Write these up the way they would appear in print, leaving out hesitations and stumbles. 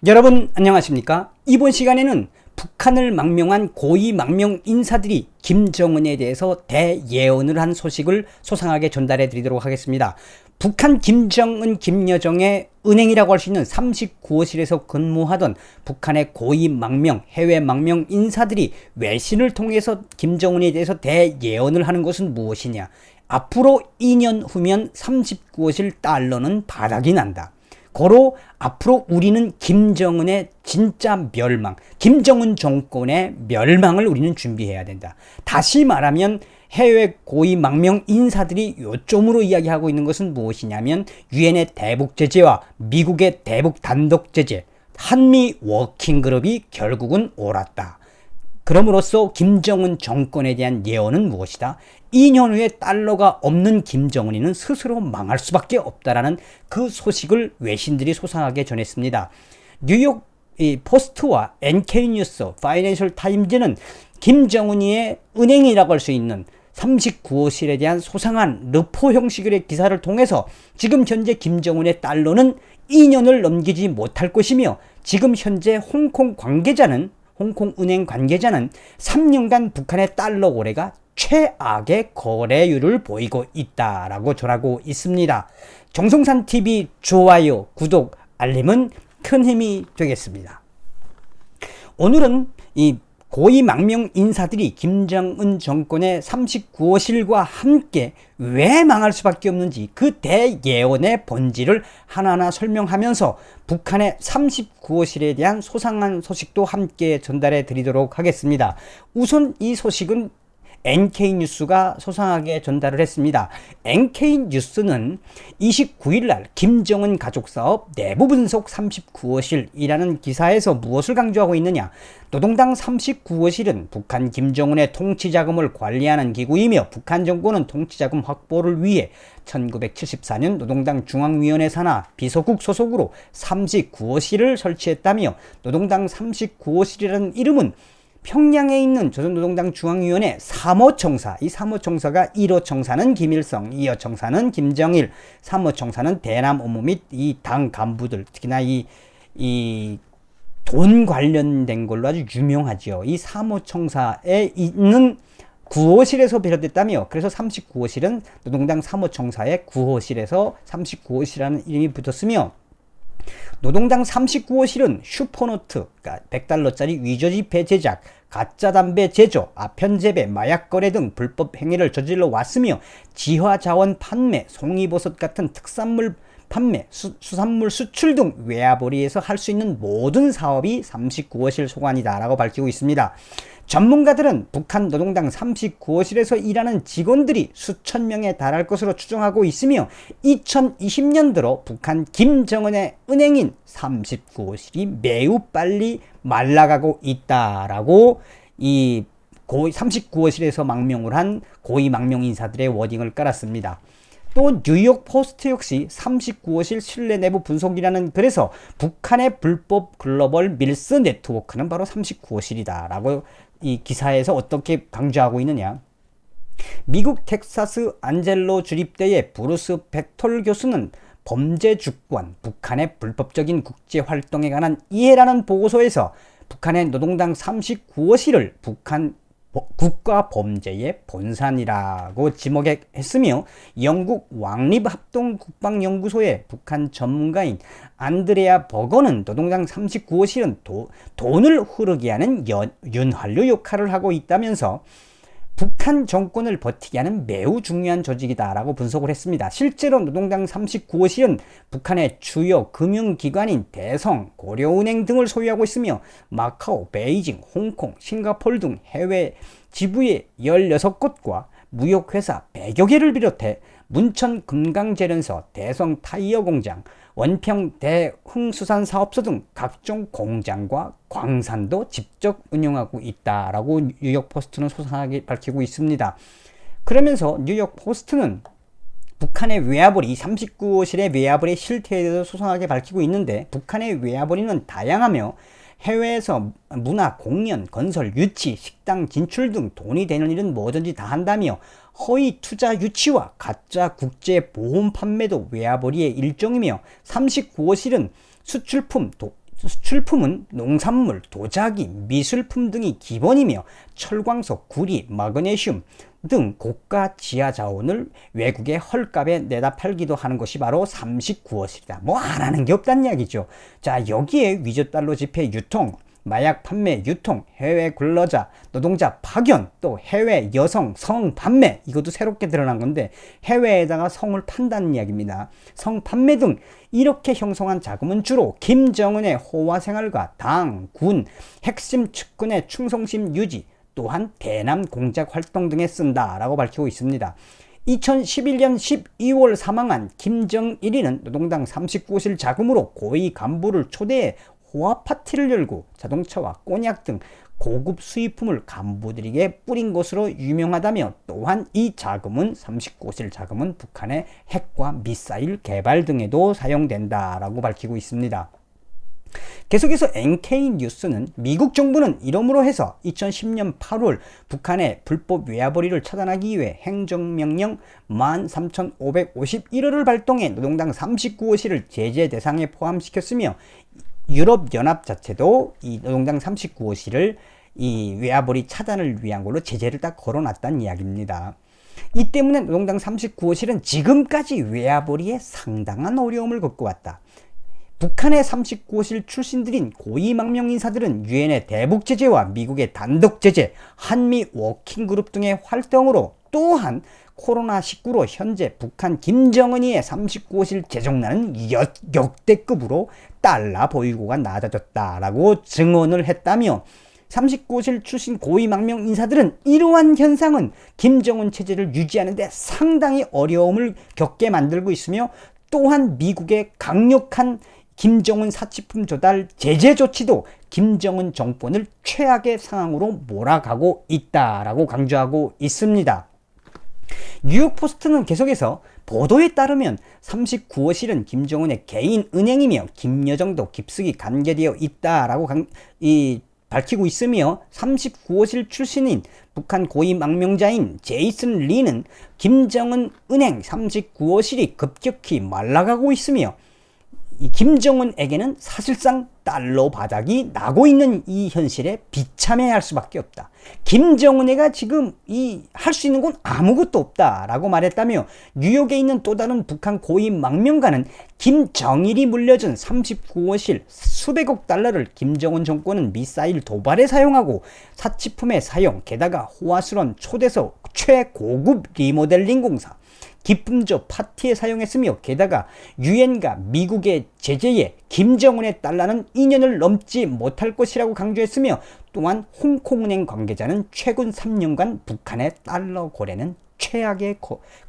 여러분 안녕하십니까? 이번 시간에는 북한을 망명한 고위 망명 인사들이 김정은에 대해서 대예언을 한 소식을 소상하게 전달해 드리도록 하겠습니다. 북한 김정은 김여정의 은행이라고 할 수 있는 39호실에서 근무하던 북한의 고위 망명, 해외 망명 인사들이 외신을 통해서 김정은에 대해서 대예언을 하는 것은 무엇이냐? 앞으로 2년 후면 39호실 달러는 바닥이 난다. 고로 앞으로 우리는 김정은의 진짜 멸망, 김정은 정권의 멸망을 우리는 준비해야 된다. 다시 말하면 해외 고위 망명 인사들이 요점으로 이야기하고 있는 것은 무엇이냐면 유엔의 대북 제재와 미국의 대북 단독 제재, 한미 워킹그룹이 결국은 옳았다. 그럼으로써 김정은 정권에 대한 예언은 무엇이다? 2년 후에 달러가 없는 김정은이는 스스로 망할 수밖에 없다라는 그 소식을 외신들이 소상하게 전했습니다. 뉴욕 포스트와 NK뉴스, 파이낸셜 타임즈는 김정은이의 은행이라고 할 수 있는 39호실에 대한 소상한 르포 형식의 기사를 통해서 지금 현재 김정은의 달러는 2년을 넘기지 못할 것이며 지금 현재 홍콩 은행 관계자는 3년간 북한의 달러 거래가 최악의 거래율을 보이고 있다라고 전하고 있습니다. 정성산TV 좋아요, 구독, 알림은 큰 힘이 되겠습니다. 오늘은 이 고위 망명 인사들이 김정은 정권의 39호실과 함께 왜 망할 수밖에 없는지 그 대예언의 본질을 하나하나 설명하면서 북한의 39호실에 대한 소상한 소식도 함께 전달해 드리도록 하겠습니다. 우선 이 소식은 NK뉴스가 소상하게 전달을 했습니다. NK뉴스는 29일날 김정은 가족사업 내부 분석 39호실이라는 기사에서 무엇을 강조하고 있느냐? 노동당 39호실은 북한 김정은의 통치자금을 관리하는 기구이며 북한 정권은 통치자금 확보를 위해 1974년 노동당 중앙위원회 산하 비서국 소속으로 39호실을 설치했다며 노동당 39호실이라는 이름은 평양에 있는 조선노동당 중앙위원회 3호 청사, 이 3호 청사가 1호 청사는 김일성, 2호 청사는 김정일, 3호 청사는 대남 업무 및 이 당 간부들, 특히나 이 돈 관련된 걸로 아주 유명하죠. 이 3호 청사에 있는 9호실에서 비롯됐다며, 그래서 39호실은 노동당 3호 청사의 9호실에서 39호실이라는 이름이 붙었으며, 노동당 39호실은 슈퍼노트, 그러니까 100달러짜리 위조지폐 제작, 가짜 담배 제조, 아편 재배, 마약 거래 등 불법 행위를 저질러 왔으며 지화자원 판매, 송이버섯 같은 특산물 판매, 수산물 수출 등 외화벌이에서 할 수 있는 모든 사업이 39호실 소관이다라고 밝히고 있습니다. 전문가들은 북한 노동당 39호실에서 일하는 직원들이 수천 명에 달할 것으로 추정하고 있으며 2020년 들어 북한 김정은의 은행인 39호실이 매우 빨리 말라가고 있다라고 이 39호실에서 망명을 한 고위 망명 인사들의 워딩을 깔았습니다. 또 뉴욕 포스트 역시 39호실 실내 내부 분석이라는 글에서 북한의 불법 글로벌 밀스 네트워크는 바로 39호실이다 라고 이 기사에서 어떻게 강조하고 있느냐? 미국 텍사스 안젤로 주립대의 브루스 벡톨 교수는 범죄 주권, 북한의 불법적인 국제 활동에 관한 이해라는 보고서에서 북한의 노동당 39호실을 북한 국가 범죄의 본산이라고 지목했으며 영국 왕립 합동 국방연구소의 북한 전문가인 안드레아 버거는 노동당 39호실은 돈을 흐르게 하는 윤활유 역할을 하고 있다면서 북한 정권을 버티게 하는 매우 중요한 조직이다라고 분석을 했습니다. 실제로 노동당 39호실은 북한의 주요 금융기관인 대성, 고려은행 등을 소유하고 있으며 마카오, 베이징, 홍콩, 싱가포르 등 해외 지부의 16곳과 무역회사 100여 개를 비롯해 문천 금강재련소, 대성 타이어 공장, 원평 대흥수산사업소 등 각종 공장과 광산도 직접 운영하고 있다라고 뉴욕 포스트는 소상하게 밝히고 있습니다. 그러면서 뉴욕 포스트는 북한의 외화벌이 39호실의 외화벌의 실태에 대해서 소상하게 밝히고 있는데 북한의 외화벌이는 다양하며 해외에서 문화, 공연, 건설, 유치, 식당 진출 등 돈이 되는 일은 뭐든지 다 한다며 허위 투자 유치와 가짜 국제 보험 판매도 외화벌이의 일종이며 39호실은 수출품 수출품은 농산물, 도자기, 미술품 등이 기본이며 철광석, 구리, 마그네슘 등 고가 지하 자원을 외국에 헐값에 내다 팔기도 하는 것이 바로 39호실이다. 뭐 안 하는 게 없다는 이야기죠. 자, 여기에 위조 달러 지폐 유통, 마약 판매, 유통, 해외 근로자, 노동자 파견, 또 해외 여성 성 판매, 이것도 새롭게 드러난 건데 해외에다가 성을 판다는 이야기입니다. 성 판매 등 이렇게 형성한 자금은 주로 김정은의 호화 생활과 당, 군, 핵심 측근의 충성심 유지, 또한 대남 공작 활동 등에 쓴다라고 밝히고 있습니다. 2011년 12월 사망한 김정일이는 노동당 39실 자금으로 고위 간부를 초대해 호화 파티를 열고 자동차와 꼬냑 등 고급 수입품을 간부들에게 뿌린 것으로 유명하다며, 또한 이 자금은 39실 자금은 북한의 핵과 미사일 개발 등에도 사용된다라고 밝히고 있습니다. 계속해서 NK뉴스는 미국 정부는 이러므로 해서 2010년 8월 북한의 불법 외화벌이를 차단하기 위해 행정명령 13,551호를 발동해 노동당 39호실을 제재 대상에 포함시켰으며, 유럽연합 자체도 이 노동당 39호실을 이 외화벌이 차단을 위한 걸로 제재를 딱 걸어놨다는 이야기입니다. 이 때문에 노동당 39호실은 지금까지 외화벌이에 상당한 어려움을 겪고 왔다. 북한의 39호실 출신들인 고위 망명 인사들은 유엔의 대북 제재와 미국의 단독 제재, 한미 워킹그룹 등의 활동으로, 또한 코로나19로 현재 북한 김정은이의 39호실 재정난은 역대급으로 달러 보유고가 낮아졌다라고 증언을 했다며, 39호실 출신 고위 망명 인사들은 이러한 현상은 김정은 체제를 유지하는 데 상당히 어려움을 겪게 만들고 있으며, 또한 미국의 강력한 김정은 사치품 조달 제재 조치도 김정은 정권을 최악의 상황으로 몰아가고 있다라고 강조하고 있습니다. 뉴욕포스트는 계속해서 보도에 따르면 39호실은 김정은의 개인 은행이며 김여정도 깊숙이 관계되어 있다라고 밝히고 있으며, 39호실 출신인 북한 고위 망명자인 제이슨 리는 김정은 은행 39호실이 급격히 말라가고 있으며, 이 김정은에게는 사실상 달러 바닥이 나고 있는 이 현실에 비참해야 할 수밖에 없다. 김정은이가 지금 할 수 있는 건 아무것도 없다라고 말했다며, 뉴욕에 있는 또 다른 북한 고위 망명가는 김정일이 물려준 39호실 수백억 달러를 김정은 정권은 미사일 도발에 사용하고 사치품의 사용, 게다가 호화스러운 초대석, 최고급 리모델링 공사, 기품조 파티에 사용했으며, 게다가 유엔과 미국의 제재에 김정은의 달러는 2년을 넘지 못할 것이라고 강조했으며, 또한 홍콩은행 관계자는 최근 3년간 북한의 달러 거래는 최악의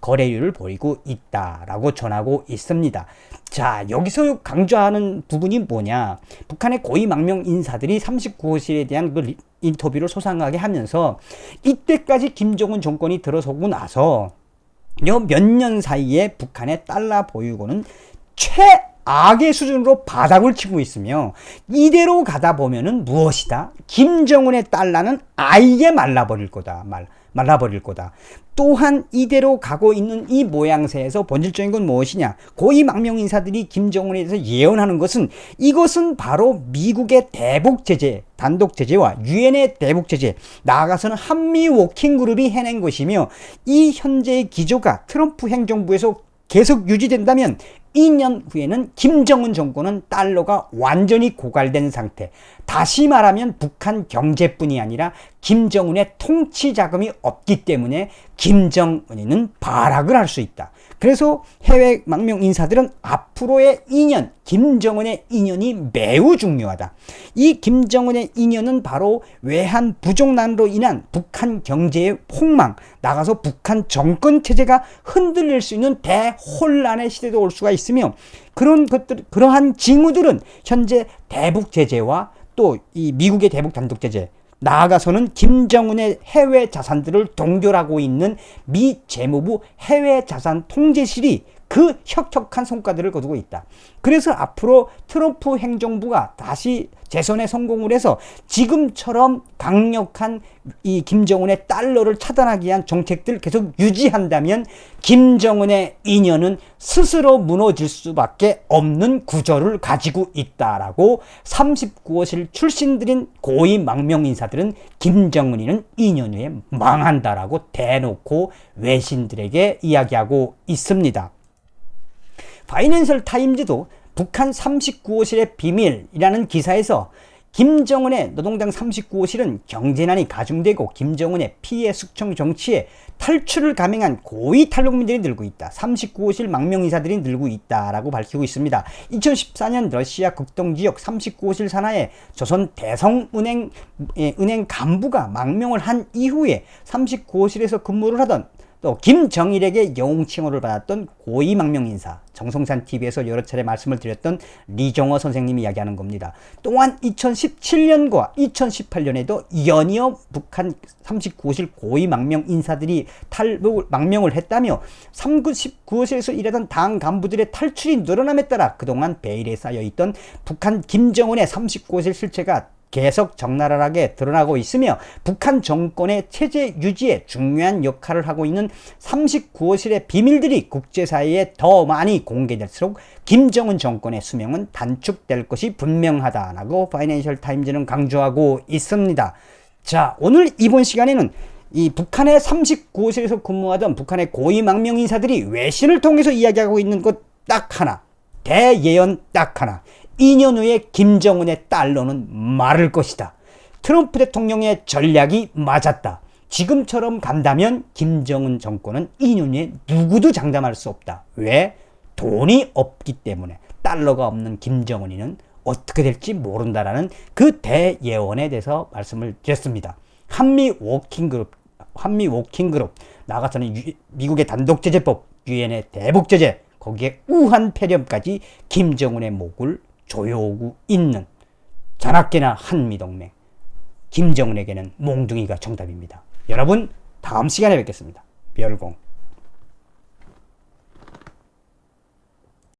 거래율을 보이고 있다라고 전하고 있습니다. 자, 여기서 강조하는 부분이 뭐냐, 북한의 고위 망명 인사들이 39호실에 대한 그 인터뷰를 소상하게 하면서 이때까지 김정은 정권이 들어서고 나서 몇 년 사이에 북한의 달러 보유고는 최악의 수준으로 바닥을 치고 있으며, 이대로 가다 보면은 무엇이다? 김정은의 달러는 아예 말라버릴 거다. 말라버릴 거다. 또한 이대로 가고 있는 이 모양새에서 본질적인 건 무엇이냐? 고위 망명 인사들이 김정은에 대해서 예언하는 것은, 이것은 바로 미국의 대북 제재, 단독 제재와 유엔의 대북 제재, 나아가서는 한미 워킹그룹이 해낸 것이며, 이 현재의 기조가 트럼프 행정부에서 계속 유지된다면 2년 후에는 김정은 정권은 달러가 완전히 고갈된 상태, 다시 말하면 북한 경제뿐이 아니라 김정은의 통치 자금이 없기 때문에 김정은이는 발악을 할 수 있다. 그래서 해외 망명 인사들은 앞으로의 2년, 김정은의 2년이 매우 중요하다. 이 김정은의 2년은 바로 외환 부족난으로 인한 북한 경제의 폭망, 나가서 북한 정권 체제가 흔들릴 수 있는 대혼란의 시대도 올 수가 있으며, 그러한 징후들은 현재 대북 제재와 또 이 미국의 대북 단독 제재, 나아가서는 김정은의 해외 자산들을 동결하고 있는 미 재무부 해외 자산 통제실이 그 혁혁한 성과들을 거두고 있다. 그래서 앞으로 트럼프 행정부가 다시 재선에 성공을 해서 지금처럼 강력한 이 김정은의 달러를 차단하기 위한 정책들을 계속 유지한다면 김정은의 인연은 스스로 무너질 수밖에 없는 구조를 가지고 있다라고 39호실 출신들인 고위 망명 인사들은 김정은이는 2년 후에 망한다라고 대놓고 외신들에게 이야기하고 있습니다. 파이낸셜 타임즈도 북한 39호실의 비밀이라는 기사에서 김정은의 노동당 39호실은 경제난이 가중되고 김정은의 피해 숙청 정치에 탈출을 감행한 고위 탈북민들이 늘고 있다. 39호실 망명인사들이 늘고 있다라고 밝히고 있습니다. 2014년 러시아 극동지역 39호실 산하에 조선 대성은행 간부가 망명을 한 이후에 39호실에서 근무를 하던 또 김정일에게 영웅칭호를 받았던 고위 망명인사, 정성산TV에서 여러 차례 말씀을 드렸던 리종어 선생님이 이야기하는 겁니다. 또한 2017년과 2018년에도 연이어 북한 39호실 고위 망명인사들이 망명을 했다며 39호실에서 일하던 당 간부들의 탈출이 늘어남에 따라 그동안 베일에 쌓여있던 북한 김정은의 39호실 실체가 계속 적나라하게 드러나고 있으며 북한 정권의 체제 유지에 중요한 역할을 하고 있는 39호실의 비밀들이 국제사회에 더 많이 공개될수록 김정은 정권의 수명은 단축될 것이 분명하다라고 파이낸셜 타임즈는 강조하고 있습니다. 자, 오늘 이번 시간에는 이 북한의 39호실에서 근무하던 북한의 고위 망명 인사들이 외신을 통해서 이야기하고 있는 것 딱 하나, 대예언 딱 하나. 2년 후에 김정은의 달러는 마를 것이다. 트럼프 대통령의 전략이 맞았다. 지금처럼 간다면 김정은 정권은 2년 후에 누구도 장담할 수 없다. 왜? 돈이 없기 때문에. 달러가 없는 김정은이는 어떻게 될지 모른다라는 그 대예언에 대해서 말씀을 드렸습니다. 한미 워킹그룹 나아가서는 미국의 단독제재법, 유엔의 대북제재, 거기에 우한 폐렴까지 김정은의 목을 조여오고 있는 자나깨나 한미동맹. 김정은에게는 몽둥이가 정답입니다. 여러분, 다음 시간에 뵙겠습니다. 별공.